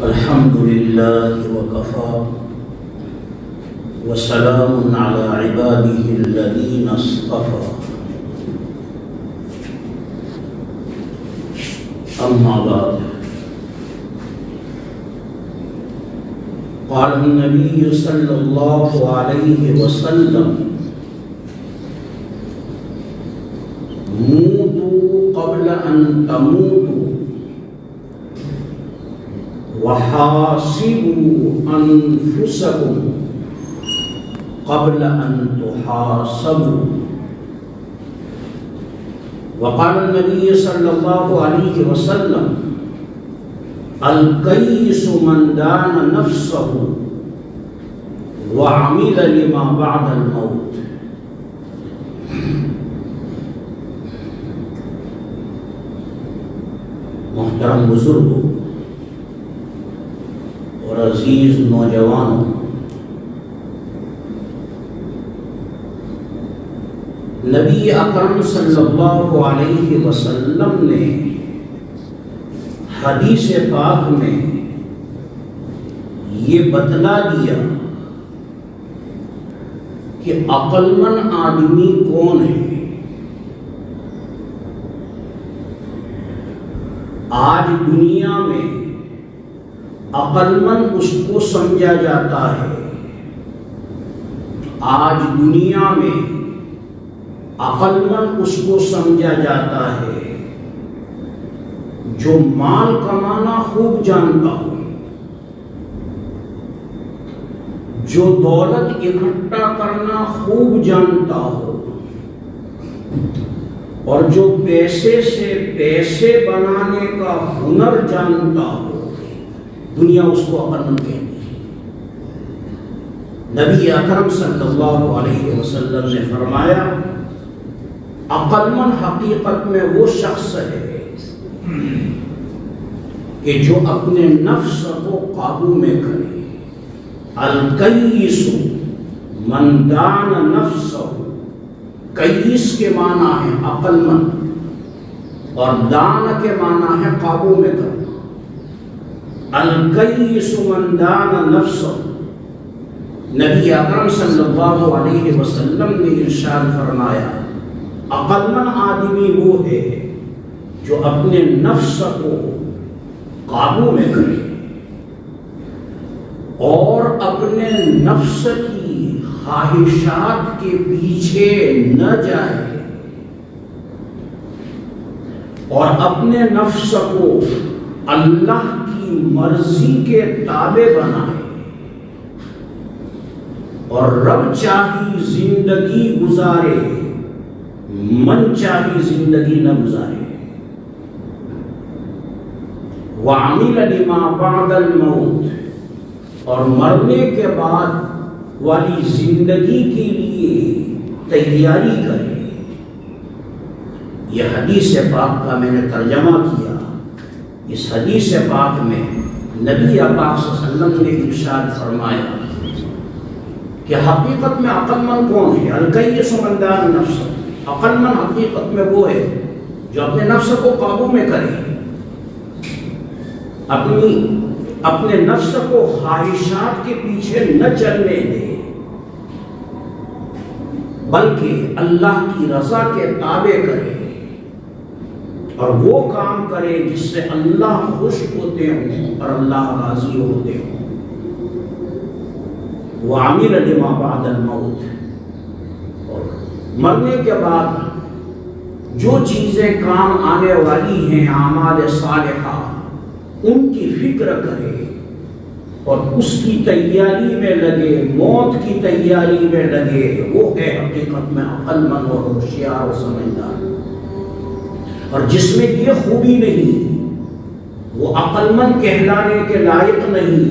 الحمد لله وكفى وسلام على عباده الذين اصطفى أما بعد قال النبي صلى الله عليه وسلم موتوا قبل أن تموتوا وحاسبوا أنفسكم قبل أن تحاسبوا. وقال النبي صلى الله عليه وسلم الكيس من دان نفسه وعمل لما بعد الموت. محترم بزرگوں اور عزیز نوجوانوں، نبی اکرم صلی اللہ علیہ وسلم نے حدیث پاک میں یہ بتلا دیا کہ عقل مند آدمی کون ہے۔ آج دنیا میں عقل مند اس کو سمجھا جاتا ہے، آج دنیا میں عقل مند اس کو سمجھا جاتا ہے جو مال کمانا خوب جانتا ہو، جو دولت اکٹھا کرنا خوب جانتا ہو، اور جو پیسے سے پیسے بنانے کا ہنر جانتا ہو، دنیا اس کو عقل مند کہتی ہے۔ نبی اکرم صلی اللہ علیہ وسلم نے فرمایا عقل مند حقیقت میں وہ شخص ہے کہ جو اپنے نفس کو قابو میں کرے۔ الکیس من دان نفسہ، کیس کے معنی ہے عقل مند اور دان کے معنی ہے قابو میں کرنا۔ الکیس من دان نفسہ، نبی اکرم صلی اللہ علیہ وسلم نے ارشاد فرمایا عقل مند آدمی وہ ہے جو اپنے نفس کو قابو میں کرے اور اپنے نفس کی خواہشات کے پیچھے نہ جائے اور اپنے نفس کو اللہ کی مرضی کے تابع بنائے اور رب چاہی زندگی گزارے، من چاہی زندگی نہ گزارے۔ وَعَمِلَ لِمَا بَعْدَ الْمَوْتِ، اور مرنے کے بعد والی زندگی کے لیے تیاری کرے۔ یہ حدیث پاک کا میں نے ترجمہ کیا۔ اس حدیث پاک میں نبی پاک صلی اللہ علیہ وسلم نے ارشاد فرمایا کہ حقیقت میں عقل مند کون ہے؟ الکیس من دان نفسہ، عقل مند حقیقت میں وہ ہے جو اپنے نفس کو قابو میں کرے، اپنے نفس کو خواہشات کے پیچھے نہ چلنے دے، بلکہ اللہ کی رضا کے تابع کرے اور وہ کام کرے جس سے اللہ خوش ہوتے ہوں اور اللہ راضی ہوتے ہوں۔ وَعَمِلَ لِمَا بَعْدَ الْمَوْتِ، اور مرنے کے بعد جو چیزیں کام آنے والی ہیں اعمال صالحہ، ان کی فکر کرے اور اس کی تیاری میں لگے، موت کی تیاری میں لگے، وہ ہے حقیقت میں عقل مند اور ہوشیار اور سمجھدار۔ اور جس میں یہ خوبی نہیں وہ عقل مند کہلانے کے لائق نہیں،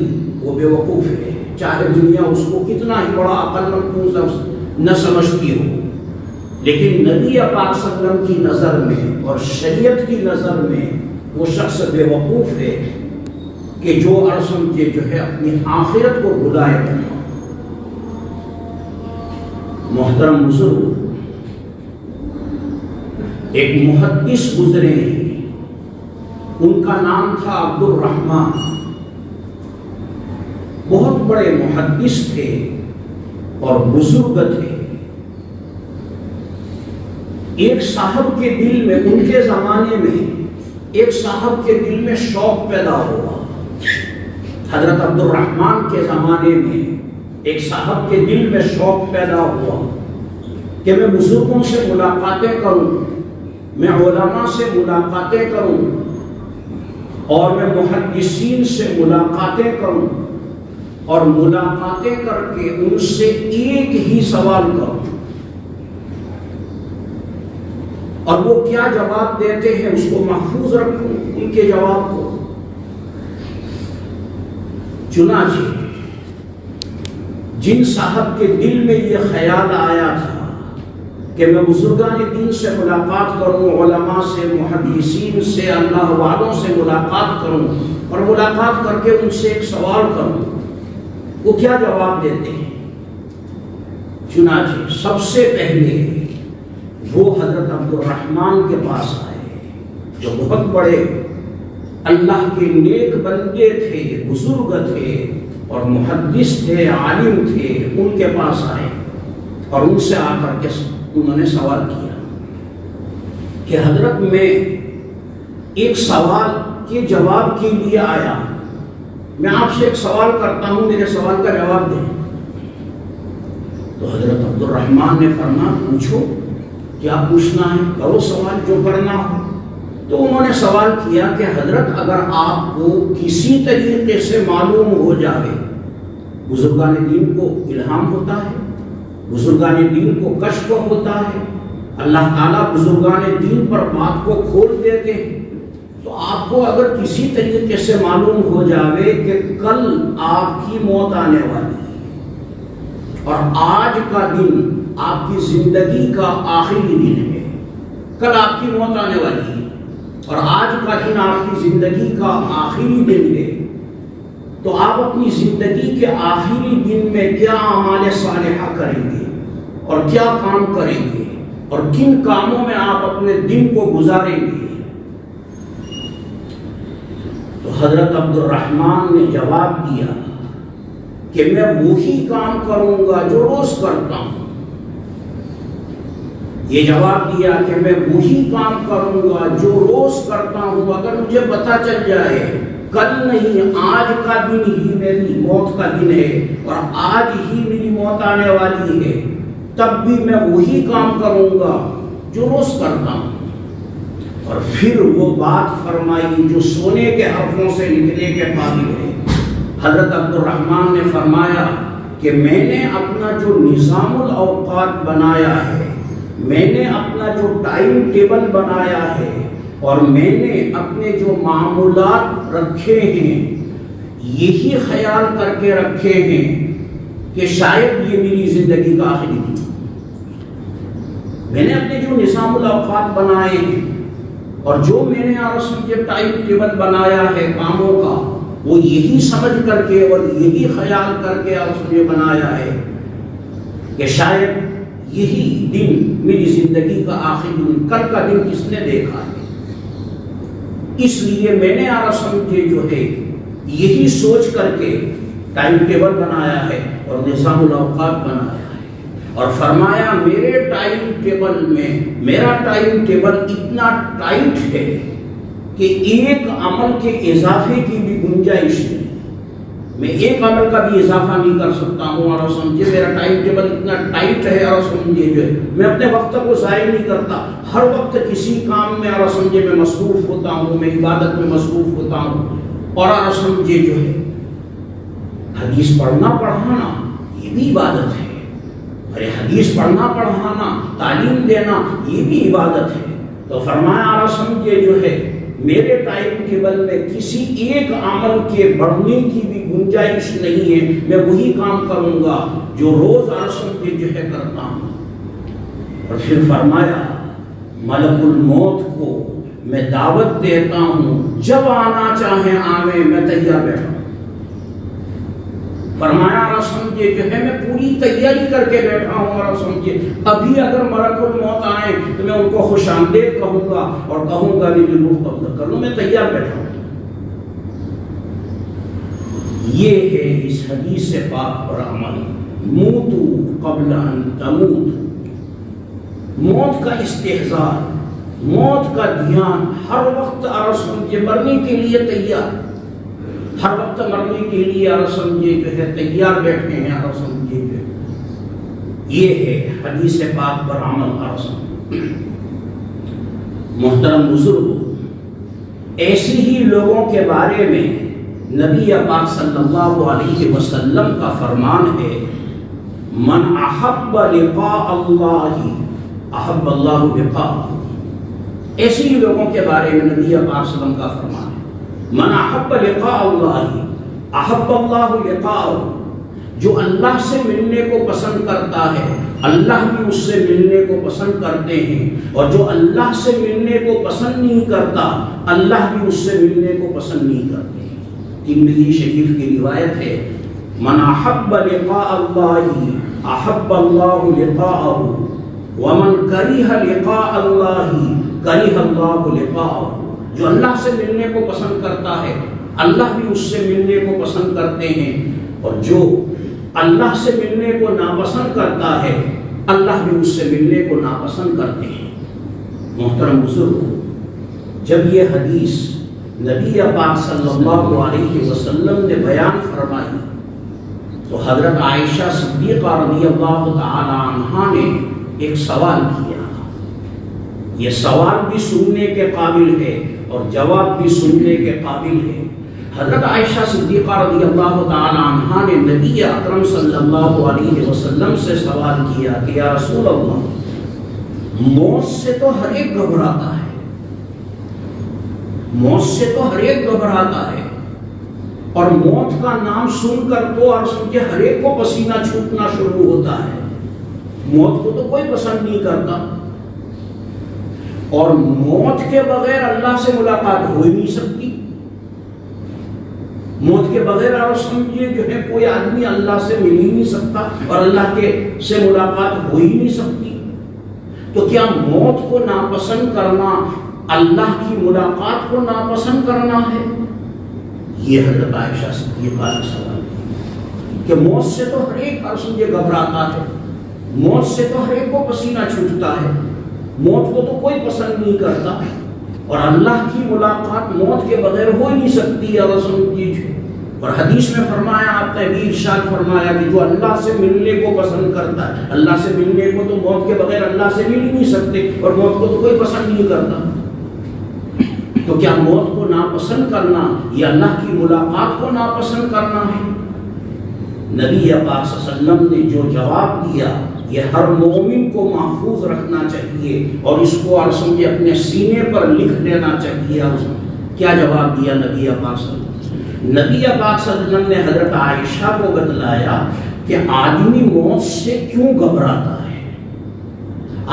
وہ بے وقوف ہے، چاہے دنیا اس کو کتنا ہی بڑا عقل مند کیوں نہ سمجھتی ہو۔ لیکن نبی پاک صلی اللہ علیہ وسلم کی نظر میں اور شریعت کی نظر میں وہ شخص بے وقوف ہے کہ جو ارسم کے جو ہے اپنی آخرت کو بھلائے کرنا۔ محترم بزرگ، ایک محدث گزرے، ان کا نام تھا عبد الرحمن، بڑے محدث تھے اور بزرگ تھے. ایک صاحب کے دل میں، ان کے زمانے میں ایک صاحب کے دل میں شوق پیدا ہوا. حضرت عبد الرحمن کے زمانے میں ایک صاحب کے دل میں شوق پیدا ہوا کہ میں بزرگوں سے ملاقاتیں کروں، میں علماء سے ملاقاتیں کروں، اور میں محدثین سے ملاقاتیں کروں، اور ملاقاتیں کر کے ان سے ایک ہی سوال کروں، اور وہ کیا جواب دیتے ہیں اس کو محفوظ رکھوں، ان کے جواب کو. چنانچہ جن صاحب کے دل میں یہ خیال آیا تھا کہ میں بزرگان دین سے ملاقات کروں، علماء سے، محدثین سے، اللہ والوں سے ملاقات کروں، اور ملاقات کر کے ان سے ایک سوال کروں، وہ کیا جواب دیتے ہیں. چنانچہ سب سے پہلے وہ حضرت عبد الرحمن کے پاس آئے، جو بہت بڑے اللہ کے نیک بندے تھے، بزرگ تھے اور محدث تھے، عالم تھے. ان کے پاس آئے اور ان سے آ کر کے انہوں نے سوال کیا کہ حضرت میں ایک سوال کے جواب کے لیے آیا، میں آپ سے ایک سوال کرتا ہوں، میرے سوال کا جواب دیں. تو حضرت عبد الرحمن نے فرمایا پوچھو، کیا پوچھنا ہے، کرو سوال جو کرنا ہو. تو انہوں نے سوال کیا کہ حضرت اگر آپ کو کسی طریقے سے معلوم ہو جائے، بزرگان دین کو الہام ہوتا ہے، بزرگان دین کو کشف ہوتا ہے، اللہ تعالیٰ بزرگان دین پر بات کو کھول دیتے ہیں، تو آپ کو اگر کسی طریقے سے معلوم ہو جائے کہ کل آپ کی موت آنے والی ہے اور آج کا دن آپ کی زندگی کا آخری دن ہے، کل آپ کی موت آنے والی ہے اور آج کا دن آپ کی زندگی کا آخری دن ہے، تو آپ اپنی زندگی کے آخری دن میں کیا اعمال صالحہ کریں گے اور کیا کام کریں گے اور کن کاموں میں آپ اپنے دن کو گزاریں گے. تو حضرت عبد الرحمن نے جواب دیا کہ میں وہی کام کروں گا جو روز کرتا ہوں. یہ جواب دیا کہ میں وہی کام کروں گا جو روز کرتا ہوں. اگر مجھے پتا چل جائے کل نہیں آج کا دن ہی میری موت کا دن ہے اور آج ہی میری موت آنے والی ہے، تب بھی میں وہی کام کروں گا جو روز کرتا ہوں. اور پھر وہ بات فرمائی جو سونے کے حرفوں سے نکلنے کے قابل ہے. حضرت عبد الرحمن نے فرمایا کہ میں نے اپنا جو نظام الاوقات بنایا ہے، میں نے اپنا جو ٹائم ٹیبل بنایا ہے اور میں نے اپنے جو معمولات رکھے ہیں، یہی خیال کر کے رکھے ہیں کہ شاید یہ میری زندگی کا آخری دن. میں نے اپنے جو نظام الاوقات بنائے ہیں اور جو میں نے سمجھے ٹائم ٹیبل بنایا ہے کاموں کا، وہ یہی سمجھ کر کے اور یہی خیال کر کے مجھے بنایا ہے کہ شاید یہی دن میری زندگی کا آخری دن، کل کا دن کس نے دیکھا ہے. اس لیے میں نے سمجھے جو ہے یہی سوچ کر کے ٹائم ٹیبل بنایا ہے اور نظام الاوقات بنایا ہے. اور فرمایا میرے ٹائم ٹیبل میں، میرا ٹائم ٹیبل اتنا ٹائٹ ہے کہ ایک عمل کے اضافے کی بھی گنجائش نہیں. میں ایک عمل کا بھی اضافہ نہیں کر سکتا ہوں. اور سمجھے میرا ٹائم ٹیبل اتنا ٹائٹ ہے، اور سمجھے جو ہے میں اپنے وقت کو ضائع نہیں کرتا، ہر وقت کسی کام میں اور سمجھے میں مصروف ہوتا ہوں، میں عبادت میں مصروف ہوتا ہوں. اور سمجھے جو ہے حدیث پڑھنا پڑھانا یہ بھی عبادت ہے. ارے حدیث پڑھنا پڑھانا، تعلیم دینا یہ بھی عبادت ہے. تو فرمایا سمجھے جو ہے میرے ٹائم ٹیبل میں کسی ایک عمل کے بڑھنے کی بھی گنجائش نہیں ہے. میں وہی کام کروں گا جو روز سمجھے جو ہے کرتا ہوں. اور پھر فرمایا ملک الموت کو میں دعوت دیتا ہوں، جب آنا چاہے آوے، میں تیار بیٹھا ہوں. فرمایا سمجھے جو ہے میں پوری تیاری کر کے بیٹھا ہوں. اور سمجھے ابھی اگر ملک الموت آئے تو میں ان کو خوش آمدید کہوں گا اور کہوں گا میری روح قبض کر لو، میں تیار بیٹھا ہوں. یہ ہے اس حدیث پاک پر عمل، موتو قبل ان تموت، موت کا استحضار، موت کا دھیان ہر وقت عرض سمجھے مرنے کے لیے تیار، ہر وقت مرنے کے لیے عرض سمجھے جو ہے تیار بیٹھے ہیں، عرض سمجھے جو یہ ہے حدیث پاک پر عمل عرض سمجھے۔ محترم بزرگوں، ایسی ہی لوگوں کے بارے میں نبی پاک صلی اللہ علیہ وسلم کا فرمان ہے، من احب لقاء اللہ احب اللہ لقاءہ۔ ایسے ہی لوگوں کے بارے میں نبی پاک صلی اللہ علیہ وسلم کا فرمان ہے، من احب لقاء اللہ احب اللہ لقاءہ، جو اللہ سے ملنے کو پسند کرتا ہے اللہ بھی اس سے ملنے کو پسند کرتے ہیں، اور جو اللہ سے ملنے کو پسند نہیں کرتا اللہ بھی اس سے ملنے کو پسند نہیں کرتے۔ ترمذی شریف کی روایت ہے، من احب لقاء اللہ احب اللہ لقاءہ ومن کرہ لقاء اللہ کرہ اللہ لقاءہ۔ جو اللہ سے ملنے کو پسند کرتا ہے اللہ بھی اس سے ملنے کو پسند کرتے ہیں، اور جو اللہ سے ملنے کو ناپسند کرتا ہے اللہ بھی اس سے ملنے کو ناپسند کرتے ہیں۔ محترم بزرگوں، جب یہ حدیث نبی پاک صلی اللہ علیہ وسلم نے بیان فرمائی تو حضرت عائشہ صدیقہ رضی اللہ تعالی عنہا نے ایک سوال کیا۔ یہ سوال بھی سننے کے قابل ہے اور جواب بھی سننے کے قابل ہے۔ حضرت عائشہ صدیقہ رضی اللہ تعالی عنہا نے نبی اکرم صلی اللہ علیہ وسلم سے سوال کیا کہ یا رسول اللہ، موت سے تو ہر ایک گھبراتا ہے، موت سے تو ہر ایک گھبراتا ہے، اور موت کا نام سن کر تو اور سن کے ہر ایک کو پسینہ چھوٹنا شروع ہوتا ہے۔ موت کو تو کوئی پسند نہیں کرتا، اور موت کے بغیر اللہ سے ملاقات ہو ہی نہیں سکتی۔ موت کے بغیر اور سمجھیے جو ہے کوئی آدمی اللہ سے مل ہی نہیں سکتا اور اللہ کے سے ملاقات ہو ہی نہیں سکتی۔ تو کیا موت کو ناپسند کرنا اللہ کی ملاقات کو ناپسند کرنا ہے؟ یہ حضرت عائشہ صدیقہ کا سوال ہے کہ موت سے تو ہر ایک سمجھے گھبراتا ہے، موت سے تو ہر ایک کو پسینہ چھوٹتا ہے، موت کو تو کوئی پسند نہیں کرتا، اور اللہ کی ملاقات موت کے بغیر ہو ہی نہیں سکتی۔ اور حدیث میں فرمایا، آپ نے بھی ارشاد فرمایا کہ جو اللہ سے ملنے کو پسند کرتا ہے، اللہ سے ملنے کو تو موت کے بغیر اللہ سے مل ہی نہیں سکتے، اور موت کو تو کوئی پسند نہیں کرتا۔ تو کیا موت کو ناپسند کرنا یہ اللہ کی ملاقات کو ناپسند کرنا ہے؟ نبی پاک صلی اللہ علیہ وسلم نے جو جواب دیا یہ ہر مومن کو محفوظ رکھنا چاہیے، اور اس کو اور سمجھے اپنے سینے پر لکھ دینا چاہیے۔ کیا جواب دیا نبی پاک صلی اللہ علیہ وسلم؟ نبی پاک صلی اللہ علیہ وسلم نے حضرت عائشہ کو بتلایا کہ آدمی موت سے کیوں گھبراتا ہے۔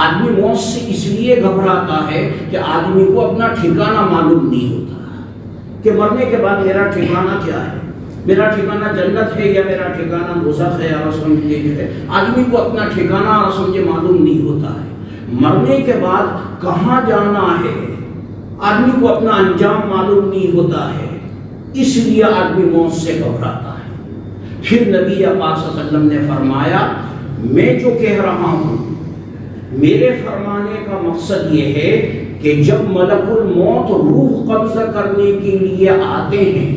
آدمی موت سے اس لیے گھبراتا ہے کہ آدمی کو اپنا ٹھکانہ معلوم نہیں ہوتا کہ مرنے کے بعد میرا ٹھکانہ کیا ہے، میرا ٹھکانہ جنت ہے یا میرا ٹھکانہ دوزخ ہے، اور سمجھے جو ہے آدمی کو اپنا ٹھکانہ اور سمجھے معلوم نہیں ہوتا ہے۔ مرنے کے بعد کہاں جانا ہے آدمی کو اپنا انجام معلوم نہیں ہوتا ہے، اس لیے آدمی موت سے گھبراتا ہے۔ پھر نبی پاک صلی اللہ علیہ وسلم نے فرمایا، میں جو کہہ رہا ہوں میرے فرمانے کا مقصد یہ ہے کہ جب ملک الموت روح قبضہ کرنے کے لیے آتے ہیں،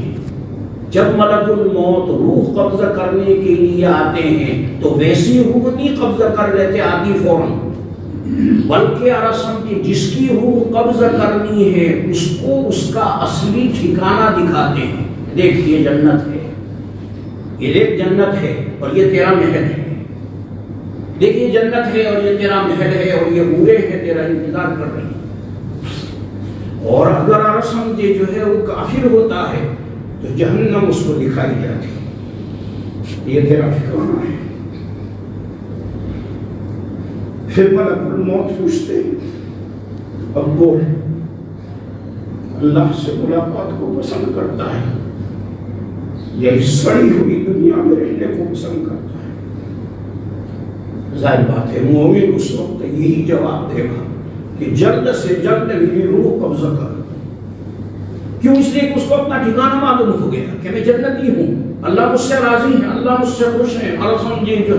جب ملک الموت روح قبضہ کرنے کے لیے آتے ہیں تو ویسی روح نہیں قبضہ کر لیتے آدمی فوراً، بلکہ سمجھے جس کی روح قبضہ کرنی ہے اس کو اس کا اصلی ٹھکانہ دکھاتے ہیں۔ دیکھ یہ جنت ہے، یہ دیکھ جنت ہے اور یہ تیرا محل ہے، دیکھ یہ جنت ہے اور یہ تیرا محل ہے، اور یہ حوریں ہیں تیرا انتظار کر رہی ہیں۔ اور اگر سمجھے جو ہے وہ کافر ہوتا ہے تو جہنم اس کو دکھائی جاتی ہے، یہ تیرا ٹھکانہ ہے۔ پھر ملک الموت پوچھتے ہیں، اب وہ اللہ سے ملاقات کو پسند کرتا ہے یا اس سڑی ہوئی دنیا میں رہنے کو پسند کرتا ہے؟ ظاہر بات ہے مومن اس وقت یہی جواب دے گا کہ جلد سے جلد میری روح قبضہ کر، کیوں؟ اس لیے کہ اس کو اپنا ٹھکانہ معلوم ہو گیا کہ میں جنتی ہوں، اللہ مجھ سے راضی ہے، اللہ مجھ سے خوش ہے، اور سمجھے جو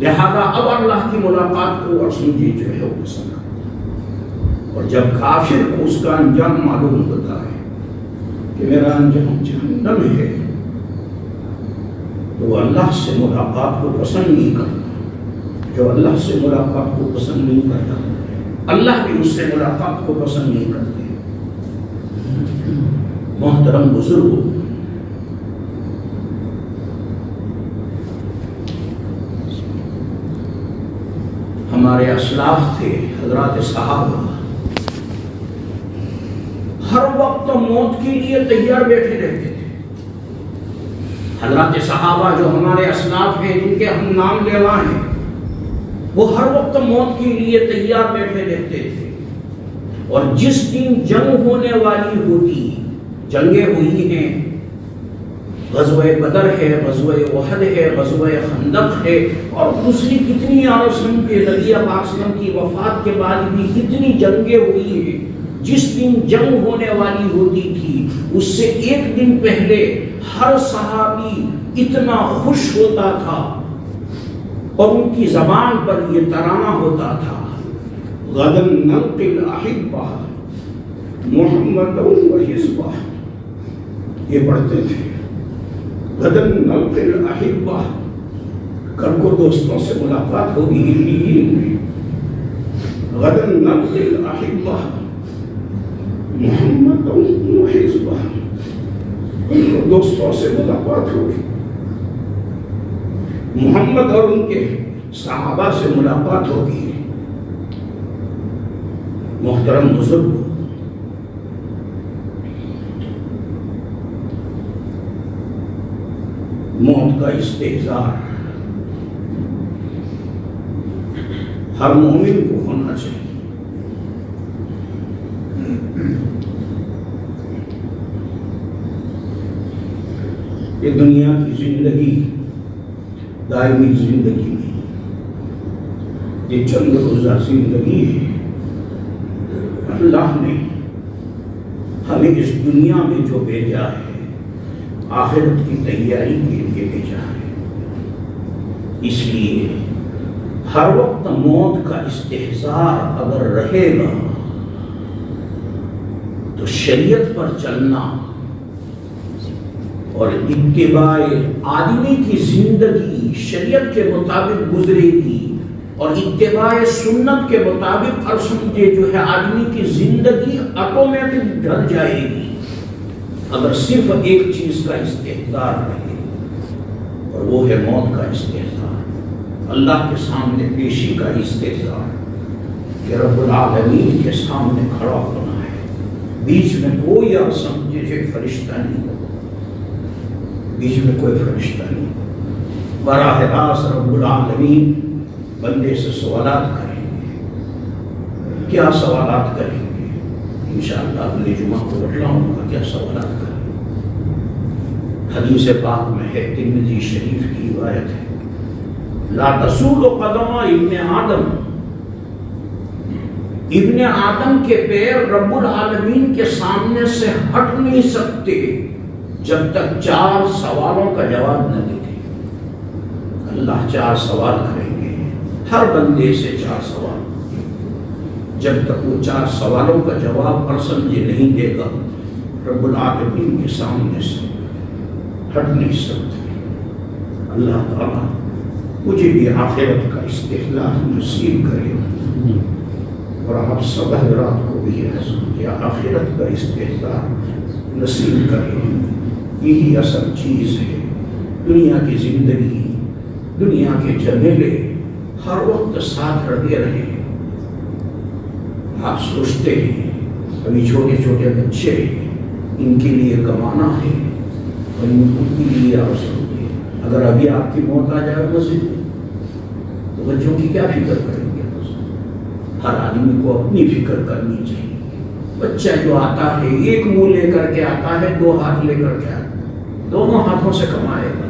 لہذا اب اللہ کی ملاقات کو اور سمجھے جو ہے وہ پسند کرتا۔ اور جب کافر کو اس کا انجام معلوم ہوتا ہے کہ میرا انجام جہنم ہے، تو وہ اللہ سے ملاقات کو پسند نہیں کرتا۔ جو اللہ سے ملاقات کو پسند نہیں کرتا، اللہ بھی اس سے ملاقات کو پسند نہیں کرتے۔ محترم بزرگوں، ہمارے اسلاف تھے حضرات صحابہ، ہر وقت موت کے لیے تیار بیٹھے رہتے تھے۔ حضرات صحابہ جو ہمارے اسلاف ہیں، جن کے ہم نام لیوا ہیں، وہ ہر وقت موت کے لیے تیار بیٹھے رہتے تھے۔ اور جس دن جنگ ہونے والی ہوتی، جنگیں ہوئی ہیں، غزوہ بدر ہے، غزوہ احد ہے، غزوہ خندق ہے، اور دوسری کتنی آرسن کے نبی پاک صلی اللہ علیہ وسلم کی وفات کے بعد بھی کتنی جنگیں ہوئی ہیں۔ جس دن جنگ ہونے والی ہوتی تھی، اس سے ایک دن پہلے ہر صحابی اتنا خوش ہوتا تھا اور ان کی زبان پر یہ ترانہ ہوتا تھا، غدن نلقی الاحبہ محمد و حزبہ، یہ پڑھتے تھے، غدن نلقی الاحبہ، کل کو دوستوں سے ملاقات ہوگی علیین میں، غدن نلقی الاحبہ محمد و حزبہ، کل کو دوستوں سے ملاقات ہوگی، محمد اور ان کے صحابہ سے ملاقات ہوگی۔ محترم بزرگ، موت کا استحضار ہر مومن کو ہونا چاہیے۔ یہ دنیا کی زندگی دائمی زندگی نہیں، یہ چند روزہ زندگی ہے۔ اللہ نے ہمیں اس دنیا میں جو بھیجا ہے، آخرت کی تیاری کے لیے بھیجا ہے۔ اس لیے ہر وقت موت کا استحضار اگر رہے گا تو شریعت پر چلنا اور اتباع آدمی کی زندگی شریعت کے مطابق گزرے گی، اور اتباع سنت کے مطابق اور سمجھے جو ہے آدمی کی زندگی آٹومیٹک ڈھل جائے گی اگر صرف ایک چیز کا استحضار رہے، اور وہ ہے موت کا استحضار، اللہ کے سامنے پیشی کا استحضار کہ رب العالمین کے سامنے کھڑا ہونا ہے۔ بیچ میں کوئی اور سمجھے فرشتہ نہیں ہو، بیچ میں کوئی فرشتہ نہیں ہو، براہ راست رب العالمین بندے سے سوالات کریں گے۔ کیا سوالات کریں گے؟ انشاءاللہ اگلے جمعہ کو بتلاؤں گا کیا سوالات کریں۔ حدیث پاک میں ہے، ترمذی شریف کی روایت ہے، لا تزول قدم ابن آدم، ابن آدم کے پیر رب العالمین کے سامنے سے ہٹ نہیں سکتے جب تک 4 سوالوں کا جواب نہ دے۔ اللہ 4 سوال کریں گے، ہر بندے سے 4 سوال، جب تک وہ 4 سوالوں کا جواب پر سمجھے نہیں دے گا رب العالمین کے سامنے سے ہٹ نہیں سکتے۔ اللہ تعالیٰ مجھے بھی آخرت کا استحضار نصیب کرے، اور آپ سب حضرات کو بھی آخرت کا استحضار نصیب کرے۔ یہی اصل چیز ہے۔ دنیا کی زندگی، دنیا کے جھمیلے ہر وقت ساتھ رہتے رہے۔ آپ سوچتے ہیں ابھی چھوٹے چھوٹے بچے ہیں، ان کے لیے کمانا ہے، اور ان کے لیے آسان ہے۔ اگر ابھی آپ کی موت آ جائے مسجد میں تو بچوں کی کیا فکر کریں گے؟ ہر آدمی کو اپنی فکر کرنی چاہیے۔ بچہ جو آتا ہے ایک منہ لے کر کے آتا ہے، 2 ہاتھ لے کر کے آتا ہے، دونوں ہاتھوں سے کمائے گا۔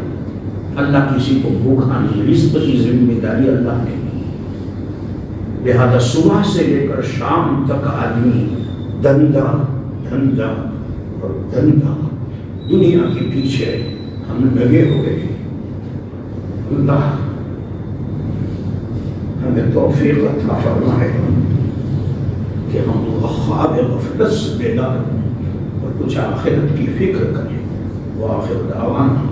اللہ کسی کو بھوکا نہیں، رزق کی ذمہ داری اللہ نے دی، لہذا صبح سے لے کر شام تک آدمی دھندا اور گندا دنیا کے پیچھے ہم لگے ہوئے ہیں۔ اللہ ہمیں توفیق عطا فرمائے کہ ہم خواب غفلت سے بیدار اور کچھ آخرت کی فکر کریں۔ وآخر دعوانا